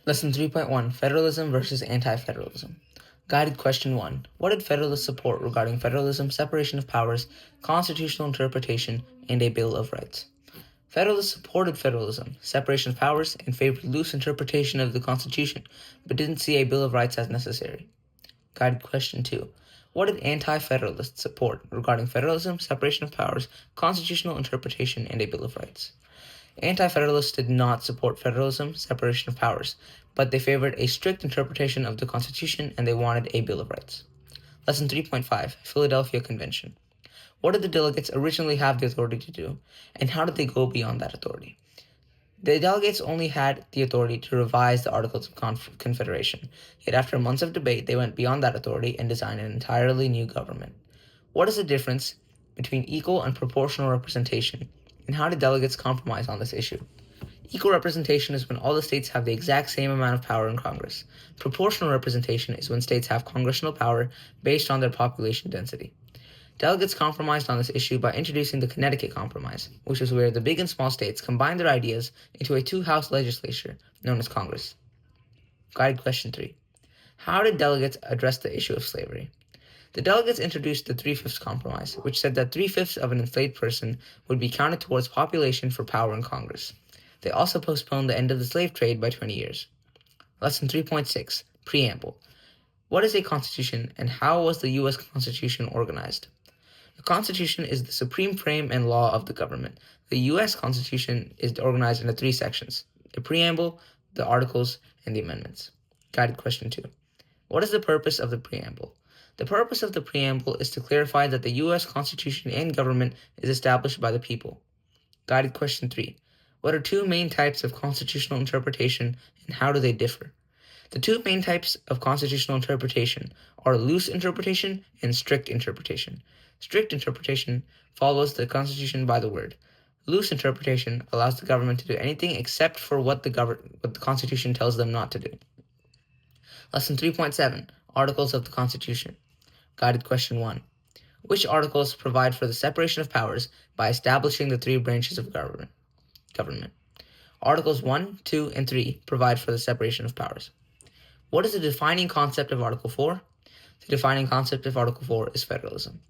Lesson 3.1 Federalism versus Anti-Federalism. Guided Question 1. What did Federalists support regarding federalism, separation of powers, constitutional interpretation, and a Bill of Rights? Federalists supported federalism, separation of powers, and favored loose interpretation of the Constitution, but didn't see a Bill of Rights as necessary. Guided Question 2. What did Anti-Federalists support regarding federalism, separation of powers, constitutional interpretation, and a Bill of Rights? Anti-Federalists did not support federalism, separation of powers, but they favored a strict interpretation of the Constitution and they wanted a Bill of Rights. Lesson 3.5 Philadelphia Convention. What did the delegates originally have the authority to do, and how did they go beyond that authority? The delegates only had the authority to revise the Articles of Confederation, yet after months of debate, they went beyond that authority and designed an entirely new government. What is the difference between equal and proportional representation, and how did delegates compromise on this issue? Equal representation is when all the states have the exact same amount of power in Congress. Proportional representation is when states have congressional power based on their population density. Delegates compromised on this issue by introducing the Connecticut Compromise, which is where the big and small states combined their ideas into a two-house legislature known as Congress. Guided Question 3. How did delegates address the issue of slavery? The delegates introduced the Three-Fifths Compromise, which said that 3/5 of an enslaved person would be counted towards population for power in Congress. They also postponed the end of the slave trade by 20 years. Lesson 3.6 Preamble. What is a constitution, and how was the U.S. Constitution organized? The Constitution is the supreme frame and law of the government. The U.S. Constitution is organized into 3 sections: the preamble, the articles, and the amendments. Guided Question 2. What is the purpose of the preamble? The purpose of the preamble is to clarify that the U.S. Constitution and government is established by the people. Guided Question 3. What are 2 main types of constitutional interpretation, and how do they differ? The 2 main types of constitutional interpretation are loose interpretation and strict interpretation. Strict interpretation follows the Constitution by the word. Loose interpretation allows the government to do anything except for what the Constitution tells them not to do. Lesson 3.7 Articles of the Constitution. Guided Question 1. Which articles provide for the separation of powers by establishing the 3 branches of government? Articles 1, 2, and 3 provide for the separation of powers. What is the defining concept of Article 4? The defining concept of Article 4 is federalism.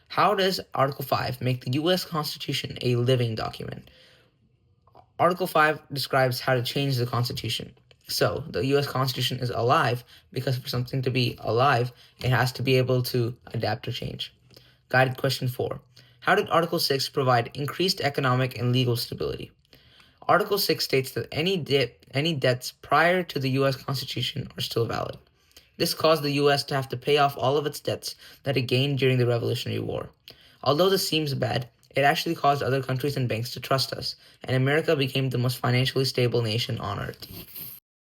How does Article 5 make the U.S. Constitution a living document? Article 5 describes how to change the Constitution. So, the U.S. Constitution is alive because for something to be alive, it has to be able to adapt or change. Guided Question 4. How did Article 6 provide increased economic and legal stability? Article 6 states that any debts prior to the U.S. Constitution are still valid. This caused the U.S. to have to pay off all of its debts that it gained during the Revolutionary War. Although this seems bad, it actually caused other countries and banks to trust us, and America became the most financially stable nation on earth.